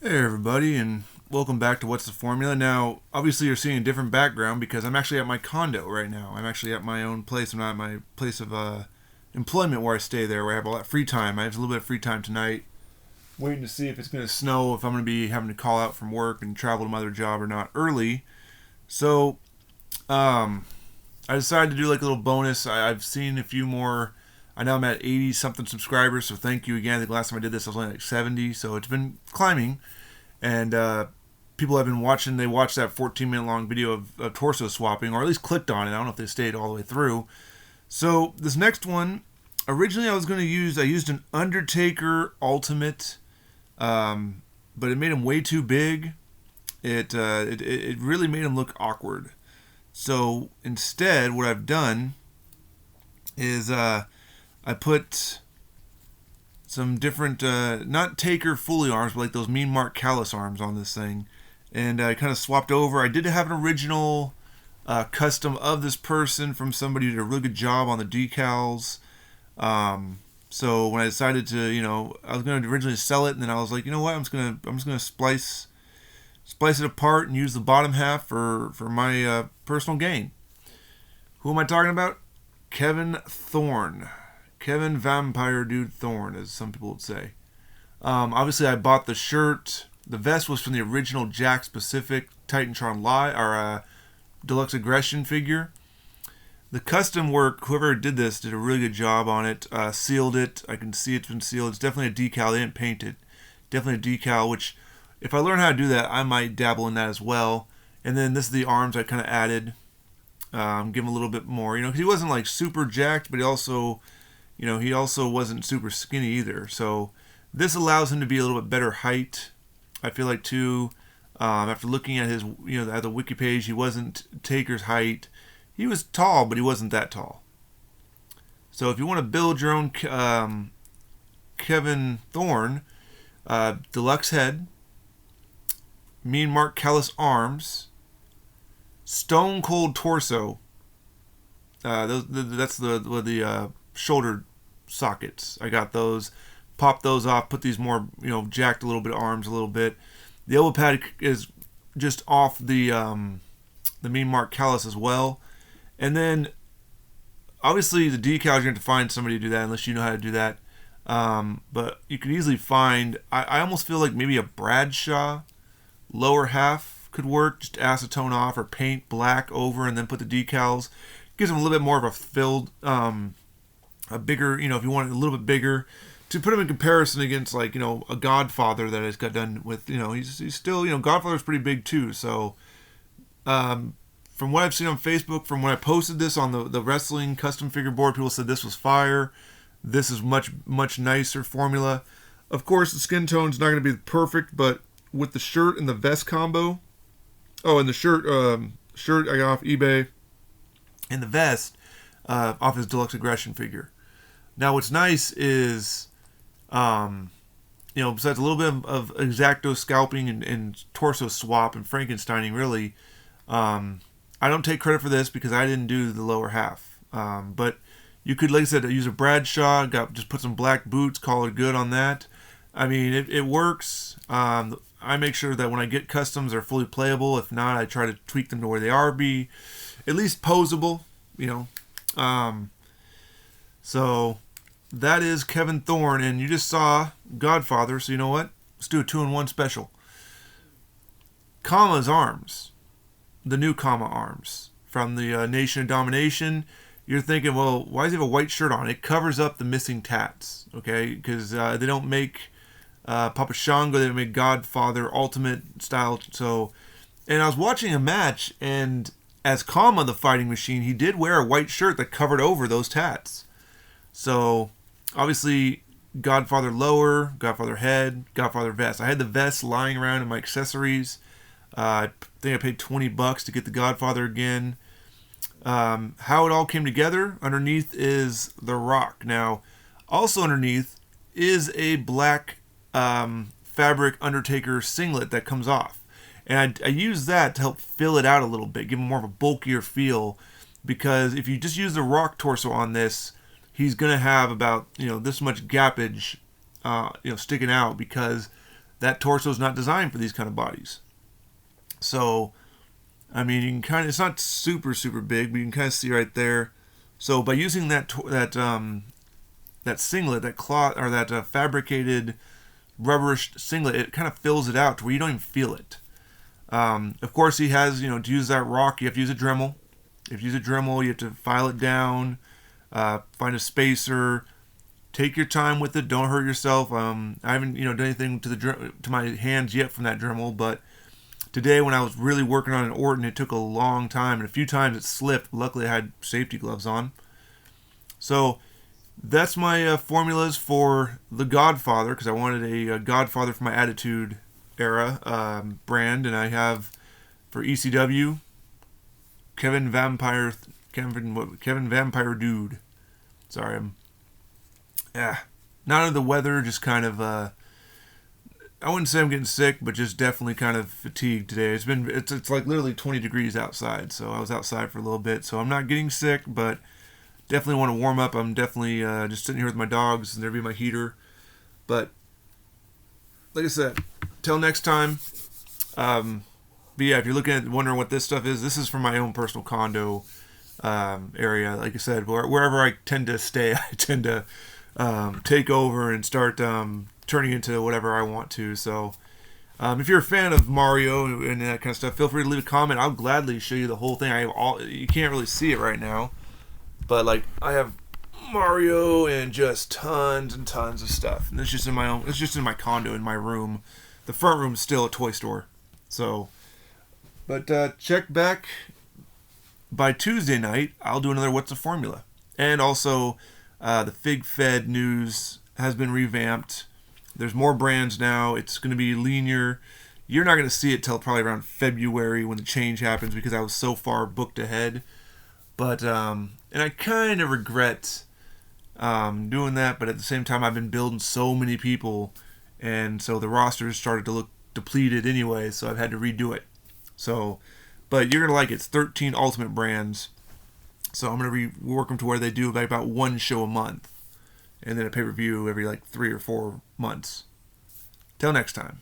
Hey everybody, and welcome back to What's the Formula. Now, obviously you're seeing a different background because I'm actually at my condo right now. I'm actually at my own place. I'm not at my place of employment where I stay there, where I have a lot of free time. I have a little bit of free time tonight, waiting to see if it's going to snow, if I'm going to be having to call out from work and travel to my other job or not early. So, I decided to do like a little bonus. I've seen a few more. I know I'm at 80 something subscribers, so thank you again. I think the last time I did this I was only like 70, so it's been climbing. And people have been watching. They watched that 14-minute long video of torso swapping, or at least clicked on it. I don't know if they stayed all the way through. So this next one, originally I used an Undertaker Ultimate, but it made him way too big. It really made him look awkward. So instead, what I've done is I put some different, not Taker fully arms, but like those Mean Mark Callous arms on this thing. And I kind of swapped over. I did have an original custom of this person from somebody who did a really good job on the decals. So when I decided to, I was going to originally sell it, and then I was like, you know what, I'm just gonna splice it apart and use the bottom half for my personal gain. Who am I talking about? Kevin Thorn. Kevin Vampire Dude Thorn, as some people would say. Obviously, I bought the shirt. The vest was from the original Jack Specific Titantron Deluxe Aggression figure. The custom work, whoever did this did a really good job on it. Sealed it. I can see it's been sealed. It's definitely a decal. They didn't paint it. Definitely a decal, which if I learn how to do that, I might dabble in that as well. And then this is the arms I kind of added. Give him a little bit more, because he wasn't like super jacked, but he also wasn't super skinny either. So this allows him to be a little bit better height. I feel like too, after looking at his, at the wiki page, he wasn't Taker's height. He was tall, but he wasn't that tall. So if you want to build your own Kevin Thorn, deluxe head, Mean Mark Callous arms, Stone Cold torso. That's the shoulder sockets. I got those, popped those off, put these more, jacked a little bit arms a little bit. The elbow pad is just off the Mean Mark Callous as well. And then obviously the decals, you're going to have to find somebody to do that unless you know how to do that. But you can easily find, I almost feel like maybe a Bradshaw lower half could work. Just acetone off or paint black over and then put the decals. Gives them a little bit more of a filled, a bigger, if you want it a little bit bigger. To put him in comparison against like, a Godfather that has got done with, he's still, Godfather's pretty big too. So, from what I've seen on Facebook, from when I posted this on the wrestling custom figure board, people said this was fire. This is much, much nicer formula. Of course, the skin tone's not going to be perfect, but with the shirt and the vest combo, and the shirt I got off eBay, and the vest off his Deluxe Aggression figure. Now, what's nice is, besides a little bit of X-Acto scalping and torso swap and Frankensteining, really, I don't take credit for this because I didn't do the lower half. But you could, like I said, use a Bradshaw, just put some black boots, call it good on that. I mean, it works. I make sure that when I get customs, they're fully playable. If not, I try to tweak them to where they are, be at least posable, So that is Kevin Thorn, and you just saw Godfather, so you know what? Let's do a 2-in-1 special. Kama's arms. The new Kama arms from the Nation of Domination. You're thinking, well, why does he have a white shirt on? It covers up the missing tats, okay? Because they don't make Papa Shango, they don't make Godfather Ultimate style. So, and I was watching a match, and as Kama, the fighting machine, he did wear a white shirt that covered over those tats. So, obviously, Godfather lower, Godfather head, Godfather vest. I had the vest lying around in my accessories. I think I paid $20 to get the Godfather again. How it all came together, underneath is the Rock. Now, also underneath is a black fabric Undertaker singlet that comes off. And I use that to help fill it out a little bit, give him more of a bulkier feel. Because if you just use the Rock torso on this, he's going to have about, this much gappage, sticking out because that torso is not designed for these kind of bodies. So, I mean, you can kind of, it's not super, super big, but you can kind of see right there. So by using that singlet, that cloth, or that fabricated rubberish singlet, it kind of fills it out to where you don't even feel it. Of course, he has, to use that rock, you have to use a Dremel. If you use a Dremel, you have to file it down, find a spacer, take your time with it, don't hurt yourself. I haven't, done anything to my hands yet from that Dremel, but today when I was really working on an Orton, it took a long time, and a few times it slipped. Luckily, I had safety gloves on. So that's my formulas for the Godfather, because I wanted a Godfather for my Attitude Era brand, and I have for ECW Kevin Vampire Dude. Sorry, I'm not under the weather, just kind of I wouldn't say I'm getting sick, but just definitely kind of fatigued today. It's like literally 20 degrees outside, so I was outside for a little bit, so I'm not getting sick, but definitely want to warm up. I'm definitely just sitting here with my dogs, and there'll be my heater. But like I said, till next time. But yeah, if you're wondering what this stuff is, this is from my own personal condo area. Like I said, wherever I tend to stay, I tend to take over and start turning into whatever I want to. So if you're a fan of Mario and that kind of stuff, feel free to leave a comment. I'll gladly show you the whole thing. You can't really see it right now, but like I have Mario and just tons and tons of stuff. And it's just in my condo, in my room. The front room is still a toy store. So, but check back by Tuesday night. I'll do another What's the Formula. And also, the Fig Fed news has been revamped. There's more brands now. It's going to be leaner. You're not going to see it till probably around February when the change happens, because I was so far booked ahead. But, and I kind of regret doing that, but at the same time, I've been building so many people, and so the rosters started to look depleted anyway, so I've had to redo it. So, but you're going to like it. It's 13 Ultimate brands. So I'm going to rework them to where they do about one show a month, and then a pay-per-view every like 3 or 4 months. Till next time.